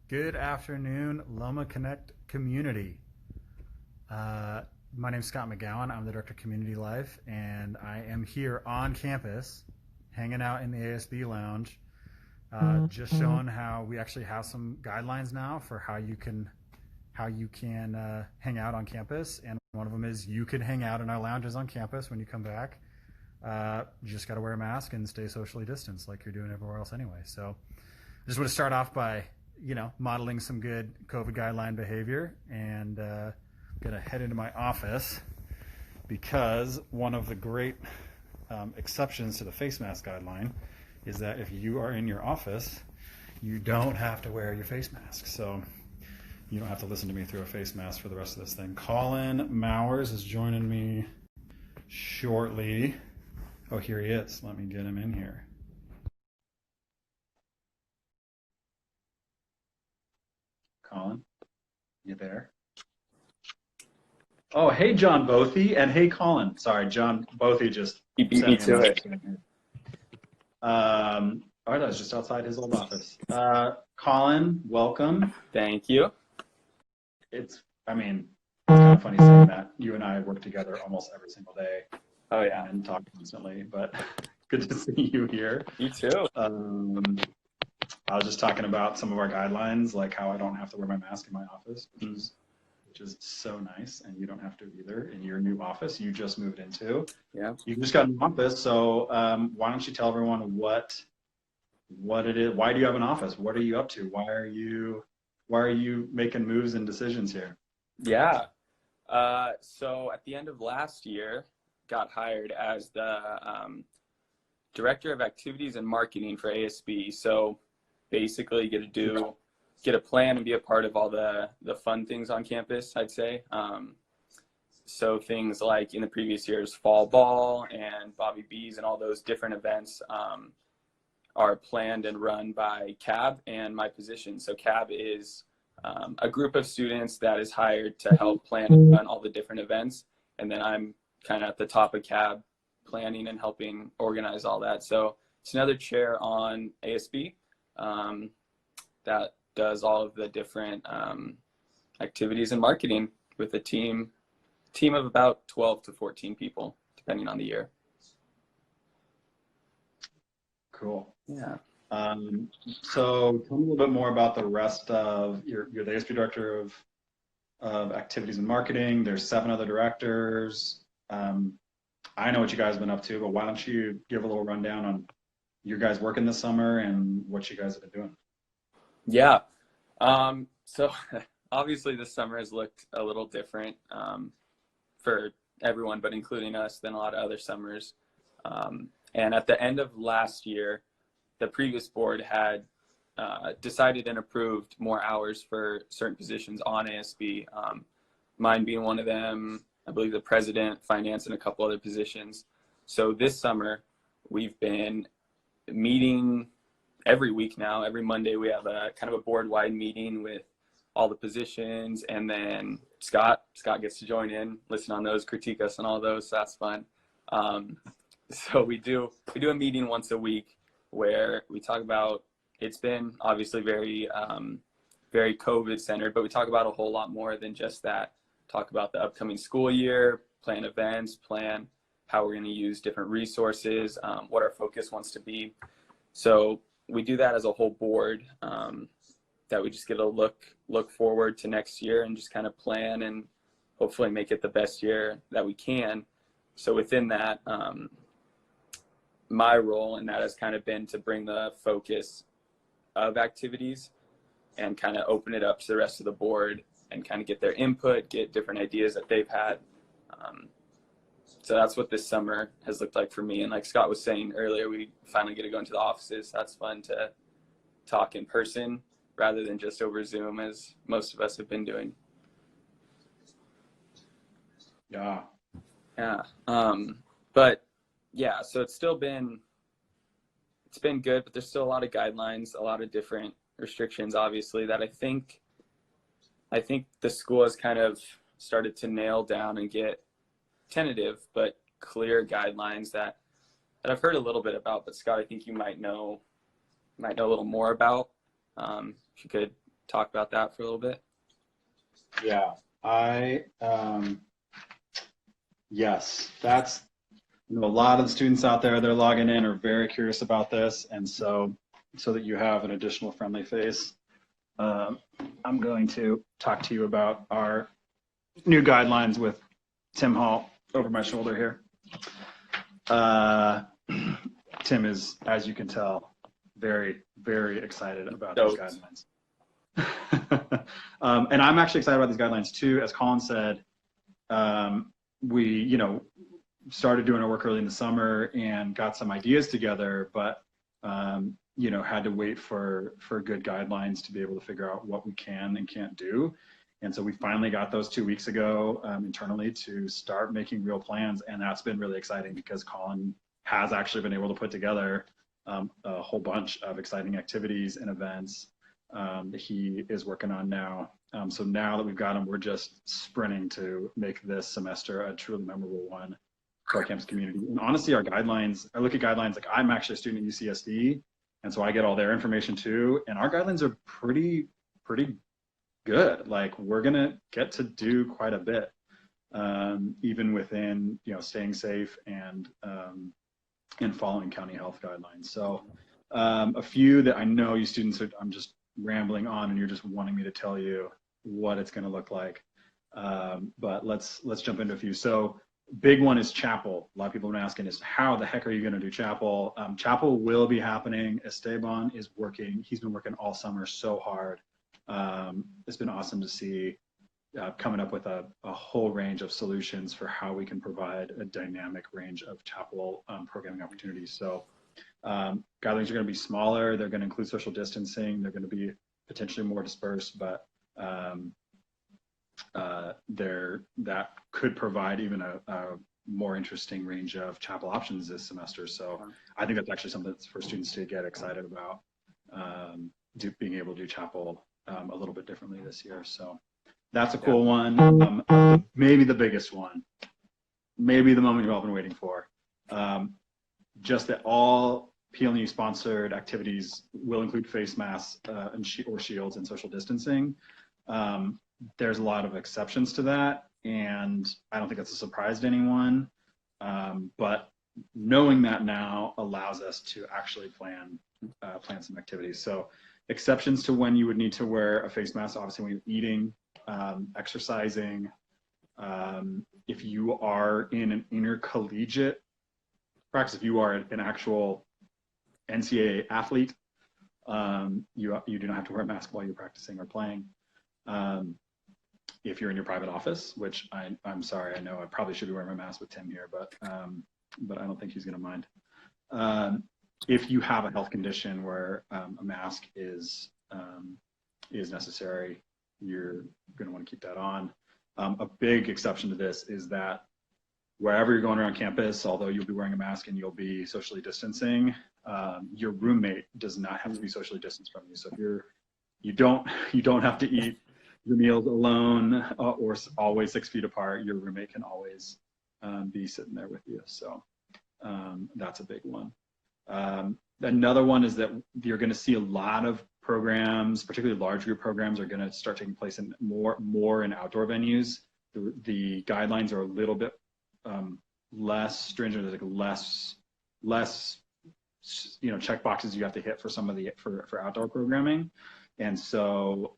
Good afternoon, Loma Connect community. My name is Scott McGowan. I'm the Director of Community Life, and I am here on campus, hanging out in the ASB lounge, just showing how we actually have some guidelines now for how you can hang out on campus. And one of them is you can hang out in our lounges on campus when you come back. You just got to wear a mask and stay socially distanced like you're doing everywhere else anyway. So I just want to start off by modeling some good COVID guideline behavior, and gonna head into my office because one of the great exceptions to the face mask guideline is that if you are in your office, you don't have to wear your face mask. So you don't have to listen to me through a face mask for the rest of this thing. Colin Mowers is joining me shortly. Oh, here he is. Let me get him in here. Colin, you there? Oh, hey, John Bothy, and hey, Colin. Sorry, John Bothy just He beat me to it. All right, I was just outside his old office. Colin, welcome. Thank you. It's kind of funny saying that. You and I work together almost every single day. Oh, yeah. And talk constantly, but good to see you here. You too. I was just talking about some of our guidelines, like how I don't have to wear my mask in my office, which is so nice, and you don't have to either in your new office you just moved into. Yeah. You just got an office, so why don't you tell everyone what it is? Why do you have an office? What are you up to? Why are you making moves and decisions here? Yeah. So at the end of last year, got hired as the Director of Activities and Marketing for ASB. So basically get a plan and be a part of all the fun things on campus, I'd say. So things like in the previous years, Fall Ball and Bobby B's and all those different events are planned and run by CAB and my position. So CAB is a group of students that is hired to help plan and run all the different events. And then I'm kind of at the top of CAB planning and helping organize all that. So it's another chair on ASB that does all of the different activities and marketing with a team of about 12 to 14 people, depending on the year. Cool. Yeah. So tell me a little bit more about the rest of you're the ASB Director of Activities and Marketing. There's 7 other directors. I know what you guys have been up to, but why don't you give a little rundown on your guys working this summer and what you guys have been doing? Yeah. So obviously this summer has looked a little different for everyone, but including us, than a lot of other summers. And at the end of last year, the previous board had decided and approved more hours for certain positions on ASB, mine being one of them, I believe the president, finance, and a couple other positions. So this summer, we've been meeting every week now. Every Monday, we have a kind of a board-wide meeting with all the positions, and then Scott gets to join in, listen on those, critique us on all those, so that's fun. So we do a meeting once a week where we talk about, it's been obviously very COVID centered, but we talk about a whole lot more than just that. Talk about the upcoming school year, plan events, plan how we're going to use different resources, what our focus wants to be. So we do that as a whole board, that we just get a look forward to next year and just kind of plan and hopefully make it the best year that we can. So within that, my role in that has kind of been to bring the focus of activities and kind of open it up to the rest of the board and kind of get their input, get different ideas that they've had. So that's what this summer has looked like for me. And like Scott was saying earlier, we finally get to go into the offices. That's fun to talk in person rather than just over Zoom, as most of us have been doing. Yeah. Yeah. But yeah, so it's been good, but there's still a lot of guidelines, a lot of different restrictions, obviously, that I think the school has kind of started to nail down and get tentative but clear guidelines that I've heard a little bit about. But Scott, I think you might know a little more about. If you could talk about that for a little bit? Yeah, yes, that's, you know, a lot of the students out there, they're logging in are very curious about this. And so that you have an additional friendly face, I'm going to talk to you about our new guidelines with Tim Hall over my shoulder here. Tim is, as you can tell, very, very excited about these guidelines. And I'm actually excited about these guidelines too. As Colin said, we, you know, started doing our work early in the summer and got some ideas together, but you know, had to wait for good guidelines to be able to figure out what we can and can't do. And so we finally got those 2 weeks ago internally to start making real plans, and that's been really exciting because Colin has actually been able to put together a whole bunch of exciting activities and events that he is working on now. So now that we've got him, we're just sprinting to make this semester a truly memorable one for our campus community. And honestly, our guidelines, I look at guidelines, like I'm actually a student at UCSD, and so I get all their information too. And our guidelines are pretty good. Like we're gonna get to do quite a bit, even within, you know, staying safe and following county health guidelines. So a few that I know you students are, I'm just rambling on and you're just wanting me to tell you what it's gonna look like. But let's jump into a few. So big one is chapel. A lot of people have been asking is how the heck are you going to do chapel? Chapel will be happening. Esteban is working. He's been working all summer so hard. It's been awesome to see coming up with a whole range of solutions for how we can provide a dynamic range of chapel programming opportunities. So gatherings are going to be smaller. They're going to include social distancing. They're going to be potentially more dispersed, but that could provide even a more interesting range of chapel options this semester. So I think that's actually something that's for students to get excited about, being able to do chapel a little bit differently this year. So that's a cool one. Maybe the biggest one, maybe the moment you've all been waiting for. Just that all PLNU sponsored activities will include face masks or shields and social distancing. There's a lot of exceptions to that, and I don't think that's a surprise to anyone. But knowing that now allows us to actually plan some activities. So exceptions to when you would need to wear a face mask, obviously when you're eating, exercising. If you are in an intercollegiate practice, if you are an actual NCAA athlete, you do not have to wear a mask while you're practicing or playing. If you're in your private office, which I'm sorry, I know I probably should be wearing my mask with Tim here, but I don't think he's going to mind. If you have a health condition where a mask is necessary, you're going to want to keep that on. A big exception to this is that wherever you're going around campus, although you'll be wearing a mask and you'll be socially distancing, your roommate does not have to be socially distanced from you. So if you don't have to eat your meals alone or always 6 feet apart. Your roommate can always be sitting there with you. So that's a big one. Another one is that you're going to see a lot of programs, particularly large group programs, are going to start taking place in more in outdoor venues. The guidelines are a little bit less stringent. There's like less check boxes you have to hit for some of the for outdoor programming. And so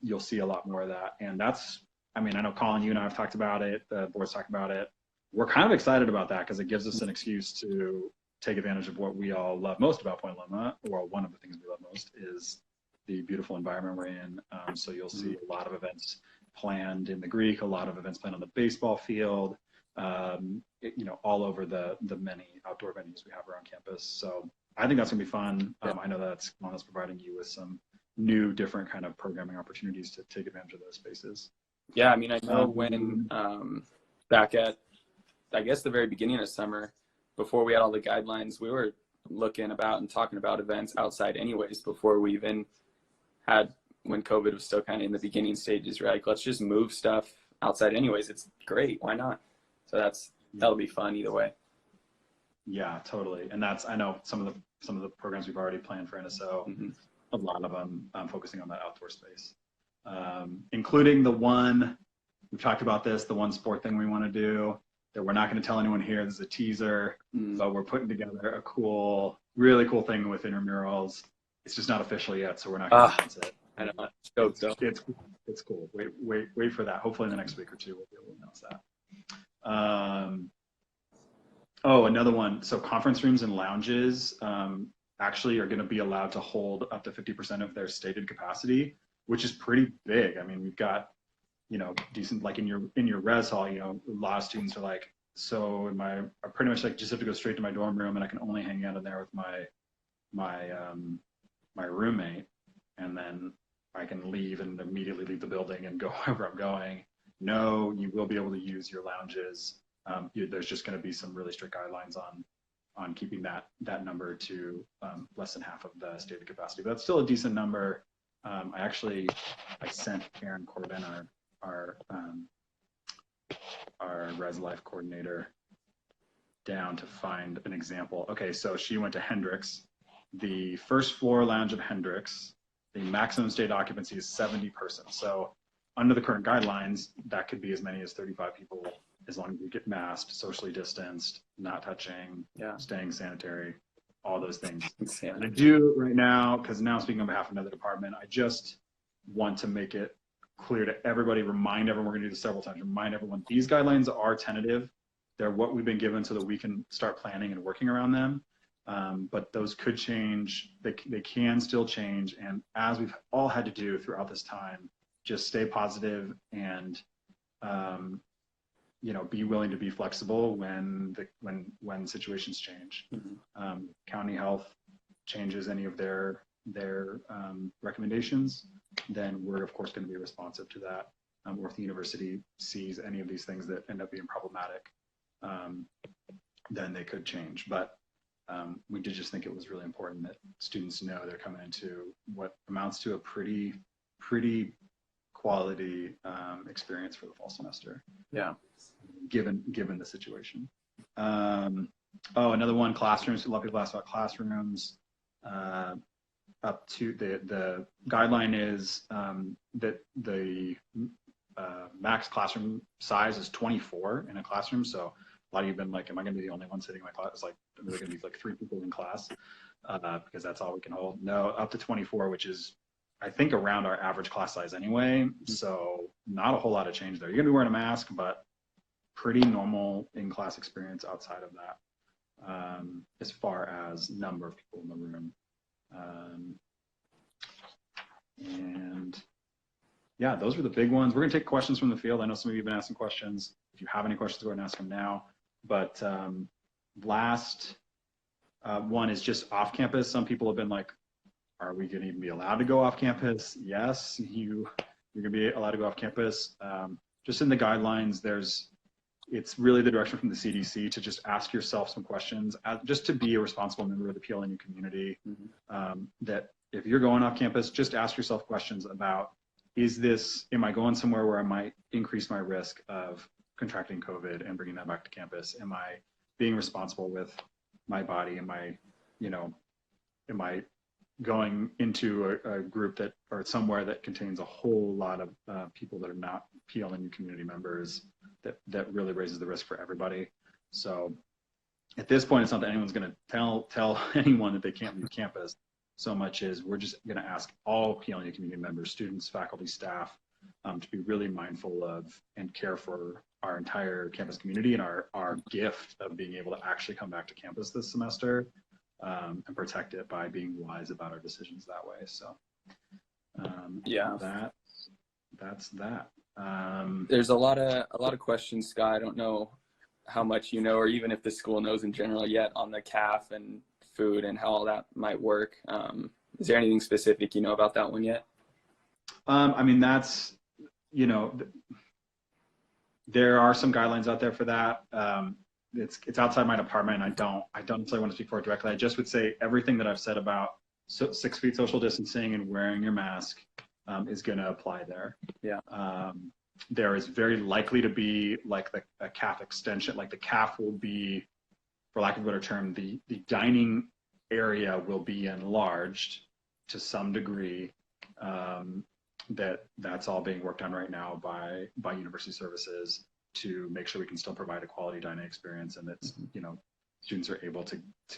you'll see a lot more of that. And that's, I mean, I know Colin, you and I have talked about it, the board's talked about it. We're kind of excited about that because it gives us an excuse to take advantage of what we all love most about Point Loma, or one of the things we love most is the beautiful environment we're in. So you'll see a lot of events planned in the Greek, a lot of events planned on the baseball field, all over the many outdoor venues we have around campus. So I think that's gonna be fun. I know that's providing you with some new, different kind of programming opportunities to take advantage of those spaces. Yeah, I mean, I know when back at, I guess, the very beginning of summer, before we had all the guidelines, we were looking about and talking about events outside anyways, before we even had, when COVID was still kind of in the beginning stages, right? Like, let's just move stuff outside anyways. It's great. Why not? So that'll be fun either way. Yeah, totally. And that's, I know some of the programs we've already planned for NSO a lot of them focusing on that outdoor space, including the one, we've talked about this, the one sport thing we want to do that we're not going to tell anyone here. This is a teaser, but we're putting together a cool, really cool thing with intramurals. It's just not official yet, so we're not going to announce it. I know. It's cool. Wait for that. Hopefully in the next week or two, we'll be able to announce that. Oh, another one. So conference rooms and lounges actually are going to be allowed to hold up to 50% of their stated capacity, which is pretty big. I mean, we've got, decent, like in your res hall, a lot of students are like, so I pretty much like just have to go straight to my dorm room and I can only hang out in there with my roommate, and then I can leave and immediately leave the building and go wherever I'm going. No, you will be able to use your lounges. There's just going to be some really strict guidelines on keeping that number to less than half of the stated capacity. But that's still a decent number. I sent Aaron Corbin, our Res Life coordinator, down to find an example. Okay, so she went to Hendrix. The first floor lounge of Hendrix, the maximum state occupancy is 70 persons. So under the current guidelines, that could be as many as 35 people, as long as you get masked, socially distanced, not touching, staying sanitary, all those things. And I do right now, because now speaking on behalf of another department, I just want to make it clear to everybody, remind everyone, we're going to do this several times, remind everyone, these guidelines are tentative. They're what we've been given so that we can start planning and working around them. But those could change. They can still change. And as we've all had to do throughout this time, just stay positive and, be willing to be flexible when situations change. County Health changes any of their recommendations, then we're of course going to be responsive to that. Or if the university sees any of these things that end up being problematic, then they could change. But we did just think it was really important that students know they're coming into what amounts to a pretty quality experience for the fall semester. Yeah. Given the situation. Another one, classrooms. A lot of people ask about classrooms. Up to the guideline is that the max classroom size is 24 in a classroom. So a lot of you have been like, am I going to be the only one sitting in my class? It's like, are there going to be like 3 people in class? Because that's all we can hold. No, up to 24, which is, I think, around our average class size anyway. So not a whole lot of change there. You're going to be wearing a mask, but pretty normal in-class experience outside of that, as far as number of people in the room. And yeah, those were the big ones. We're going to take questions from the field. I know some of you have been asking questions. If you have any questions, go ahead and ask them now. But last one is just off campus. Some people have been like, are we going to even be allowed to go off campus? Yes, you're going to be allowed to go off campus. Just in the guidelines, it's really the direction from the CDC to just ask yourself some questions, just to be a responsible member of the PLNU community. That if you're going off campus, just ask yourself questions about, am I going somewhere where I might increase my risk of contracting COVID and bringing that back to campus? Am I being responsible with my body? Am I going into a group or somewhere that contains a whole lot of people that are not PLNU community members, that really raises the risk for everybody. So at this point, it's not that anyone's going to tell anyone that they can't leave campus, so much as we're just going to ask all PLNU community members, students, faculty, staff, to be really mindful of and care for our entire campus community and our gift of being able to actually come back to campus this semester, and protect it by being wise about our decisions that way. So that's that. There's a lot of questions, Scott. I don't know how much you know, or even if the school knows in general yet, on the CAF and food and how all that might work. Is there anything specific you know about that one yet? I mean, that's, there are some guidelines out there for that. It's outside my department, and I don't necessarily want to speak for it directly. I just would say everything that I've said about 6 feet social distancing and wearing your mask is going to apply there. Yeah. There is very likely to be like a CAF extension, like the CAF will be, for lack of a better term, the dining area will be enlarged to some degree. That's all being worked on right now by University Services to make sure we can still provide a quality dining experience, and that students are able to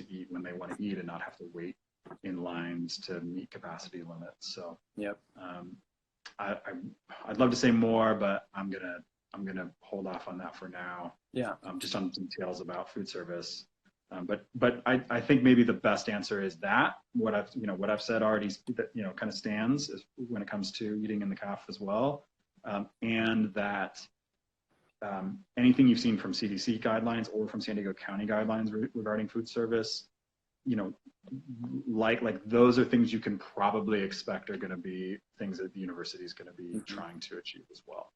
eat when they want to eat and not have to wait in lines to meet capacity limits. So Yep. I'd love to say more, but I'm gonna hold off on that for now. Yeah. Just on details about food service. But I think maybe the best answer is that what I've said already, kind of stands when it comes to eating in the CAF as well, and that anything you've seen from CDC guidelines or from San Diego County guidelines regarding food service, like those are things you can probably expect are going to be things that the university is going to be trying to achieve as well.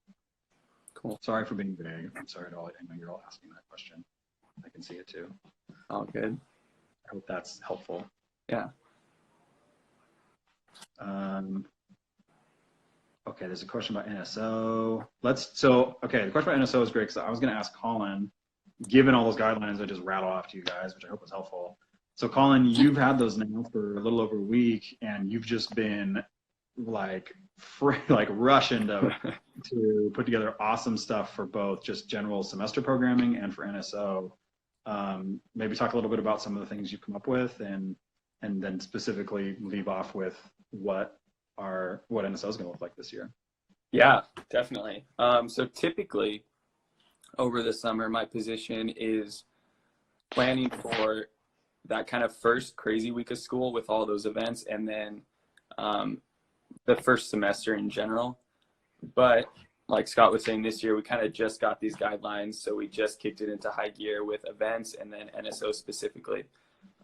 Cool. Sorry for being vague. I'm sorry at all. I know you're all asking that question. I can see it too. All good. I hope that's helpful. Yeah. Okay, there's a question about NSO. The question about NSO is great because I was going to ask Colin, given all those guidelines I just rattled off to you guys, which I hope was helpful. So Colin, you've had those now for a little over a week, and you've just been rushing to put together awesome stuff for both just general semester programming and for NSO. Maybe talk a little bit about some of the things you've come up with, and then specifically leave off with what NSO is going to look like this year. Yeah, definitely. So typically over the summer, my position is planning for that kind of first crazy week of school with all those events, and then the first semester in general. But like Scott was saying, this year we kind of just got these guidelines, so we just kicked it into high gear with events and then NSO specifically.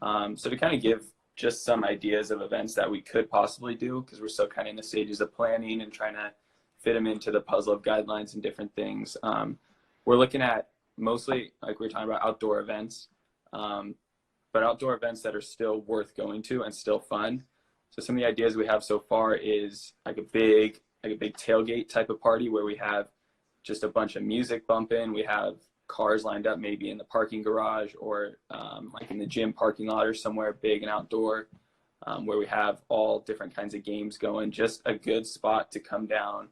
So to kind of give just some ideas of events that we could possibly do, because we're still kind of in the stages of planning and trying to fit them into the puzzle of guidelines and different things. We're looking at mostly, like we were talking about, outdoor events, but outdoor events that are still worth going to and still fun. So some of the ideas we have so far is like a big tailgate type of party where we have just a bunch of music bumping. We have cars lined up maybe in the parking garage or like in the gym parking lot or somewhere big and outdoor, where we have all different kinds of games going. Just a good spot to come down,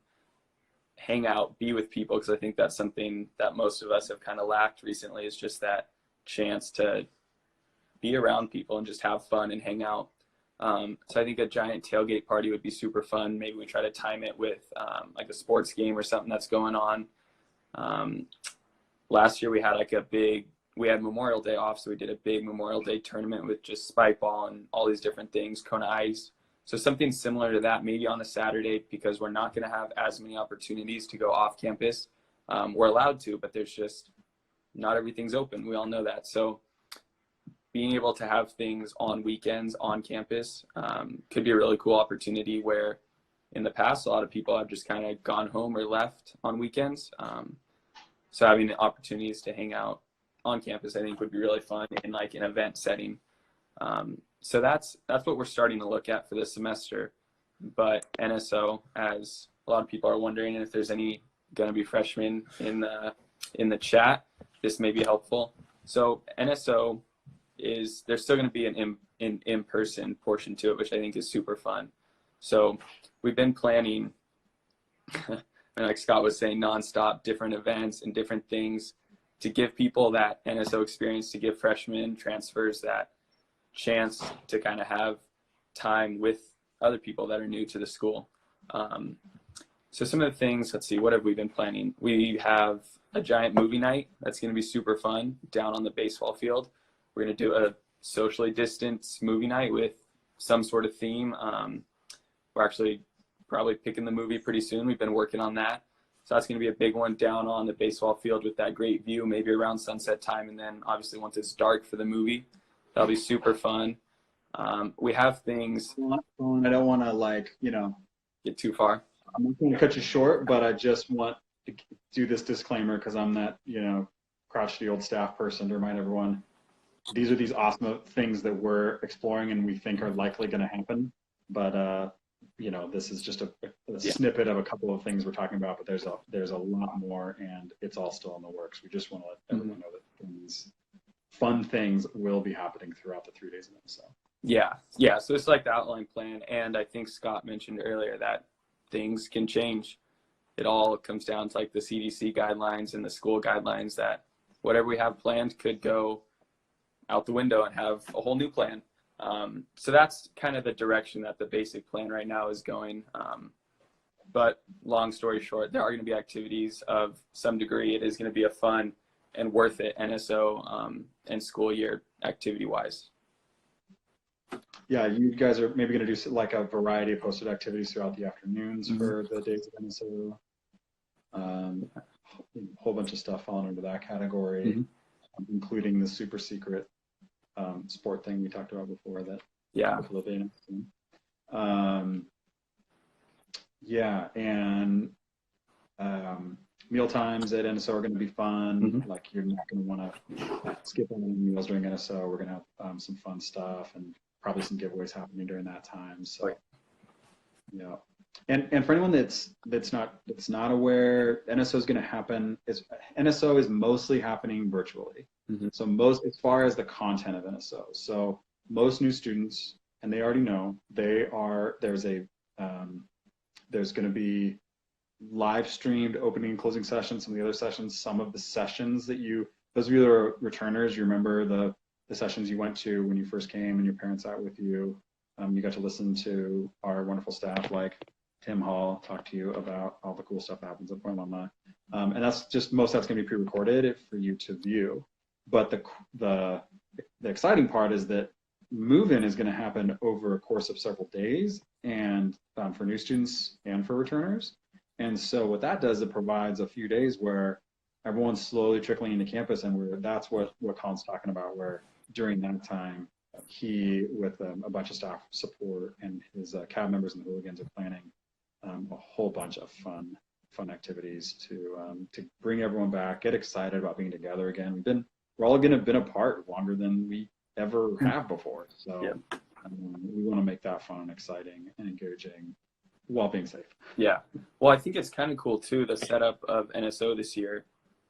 hang out, be with people, because I think that's something that most of us have kind of lacked recently, is just that chance to be around people and just have fun and hang out. So I think a giant tailgate party would be super fun. Maybe we try to time it with like a sports game or something that's going on. Last year we had we had Memorial Day off, so we did a big Memorial Day tournament with just spike ball and all these different things, Kona ice. So something similar to that, maybe on the Saturday, because we're not going to have as many opportunities to go off campus. We're allowed to, but there's just not everything's open. We all know that. So being able to have things on weekends on campus could be a really cool opportunity, where in the past, a lot of people have just kind of gone home or left on weekends. So having the opportunities to hang out on campus, I think, would be really fun in like an event setting. So that's what we're starting to look at for this semester. But NSO, as a lot of people are wondering, and if there's any going to be freshmen in the chat, this may be helpful. So NSO there's still going to be an in-person portion to it, which I think is super fun. So we've been planning, and like Scott was saying, nonstop different events and different things to give people that NSO experience, to give freshmen, transfers that chance to kind of have time with other people that are new to the school. So some of the things, let's see, what have we been planning? We have a giant movie night that's going to be super fun down on the baseball field. We're going to do a socially distanced movie night with some sort of theme. We're actually probably picking the movie pretty soon. We've been working on that. So that's going to be a big one down on the baseball field with that great view, maybe around sunset time. And then obviously once it's dark for the movie, that'll be super fun. We have things. I don't want to get too far. I'm not going to cut you short, but I just want to do this disclaimer because I'm that, crotchety old staff person to remind everyone. These are these awesome things that we're exploring and we think are likely going to happen. But, this is just a snippet of a couple of things we're talking about, but there's a lot more, and it's all still in the works. We just want to let everyone know that these fun things will be happening throughout the 3 days of NSO. Yeah. So it's like the outline plan. And I think Scott mentioned earlier that things can change. It all comes down to like the CDC guidelines and the school guidelines, that whatever we have planned could go out the window and have a whole new plan. So that's kind of the direction that the basic plan right now is going. But long story short, there are going to be activities of some degree. It is going to be a fun and worth it NSO and school year activity wise. Yeah, you guys are maybe going to do like a variety of posted activities throughout the afternoons Mm-hmm. for the days of NSO. A whole bunch of stuff falling under that category, Mm-hmm. Including the super secret sport thing we talked about before. That Yeah. Yeah, and meal times at NSO are going to be fun. Mm-hmm. Like, you're not going to want to skip on any meals during NSO. We're going to have some fun stuff and probably some giveaways happening during that time. So, yeah. And for anyone that's not aware, NSO is going to happen. NSO is mostly happening virtually. Mm-hmm. So as far as the content of NSO, so most new students, and they already know, there's going to be live streamed opening and closing sessions. Some of the other sessions, some of the sessions that those of you that are returners, you remember the sessions you went to when you first came and your parents out with you. You got to listen to our wonderful staff like Tim Hall talk to you about all the cool stuff that happens at Point Loma. And that's going to be pre-recorded for you to view. But the exciting part is that move-in is going to happen over a course of several days, and for new students and for returners. And so what that does, it provides a few days where everyone's slowly trickling into campus, and that's what Colin's talking about, where during that time, he, with a bunch of staff support and his cab members and the hooligans, are planning a whole bunch of fun activities to bring everyone back, get excited about being together again. We're all been apart longer than we ever have before, so yeah. We want to make that fun and exciting and engaging while being safe. Yeah, well, I think it's kind of cool too, the setup of NSO this year.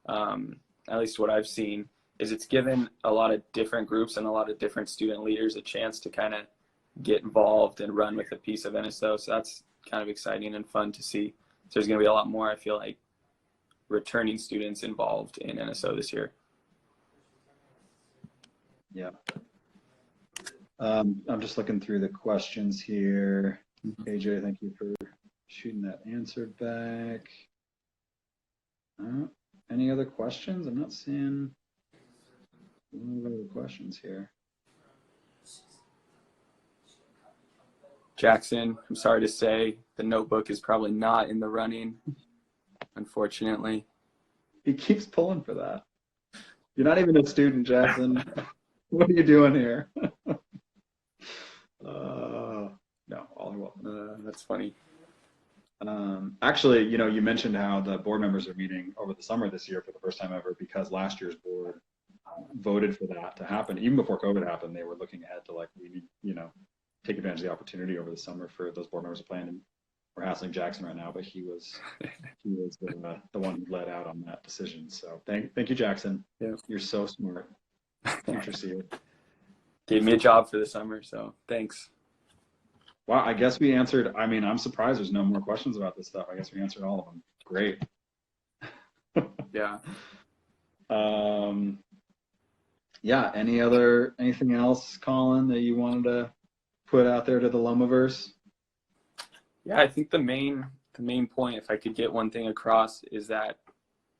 At least what I've seen is it's given a lot of different groups and a lot of different student leaders a chance to kind of get involved and run with a piece of NSO. So that's kind of exciting and fun to see. So there's going to be a lot more, I feel like, returning students involved in NSO this year. Yeah. I'm just looking through the questions here. AJ, thank you for shooting that answer back. Any other questions? I'm not seeing any other questions here. Jackson, I'm sorry to say, the notebook is probably not in the running, unfortunately. He keeps pulling for that. You're not even a student, Jackson. What are you doing here? No, all are welcome. That's funny. Actually, you mentioned how the board members are meeting over the summer this year for the first time ever, because last year's board voted for that to happen. Even before COVID happened, they were looking ahead to, like, we need, take advantage of the opportunity over the summer for those board members to plan. And we're hassling Jackson right now, but he was the one who led out on that decision. So thank you, Jackson. Yeah. You're so smart. Future seer. Gave me a job for the summer, so thanks. Wow, I guess we answered. I mean, I'm surprised there's no more questions about this stuff. I guess we answered all of them. Great. Yeah. Yeah. Anything else, Colin, that you wanted to put out there to the Lomaverse? Yeah, I think the main point, if I could get one thing across, is that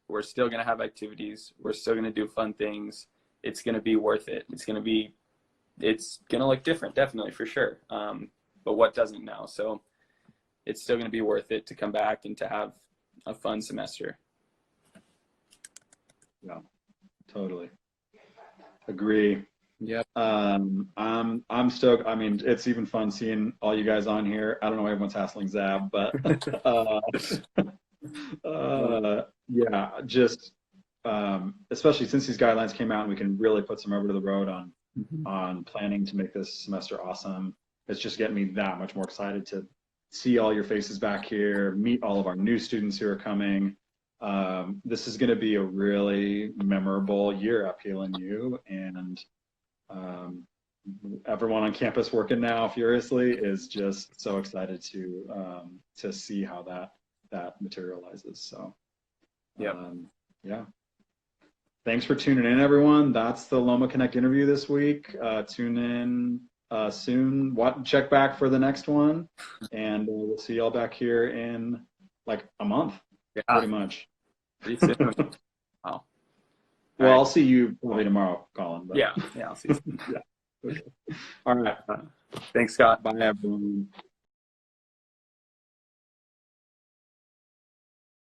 we're still going to have activities. We're still going to do fun things. It's going to be worth it. It's going to look different, definitely, for sure. But what doesn't now? So it's still going to be worth it to come back and to have a fun semester. Yeah, totally. Agree. Yep. I'm stoked. I mean, it's even fun seeing all you guys on here. I don't know why everyone's hassling Zab, but yeah, just especially since these guidelines came out and we can really put some rubber to the road on planning to make this semester awesome. It's just getting me that much more excited to see all your faces back here, meet all of our new students who are coming. This is going to be a really memorable year at PLNU, and everyone on campus working now furiously is just so excited to see how that materializes. So, yeah. Thanks for tuning in, everyone. That's the Loma Connect interview this week. Tune in soon. Check back for the next one, and we'll see y'all back here in like a month, pretty much. Pretty soon. Wow. Well, I'll see you probably tomorrow, Colin. But... Yeah, I'll see you soon. Yeah. Okay. All right. Thanks, Scott. Bye, everyone.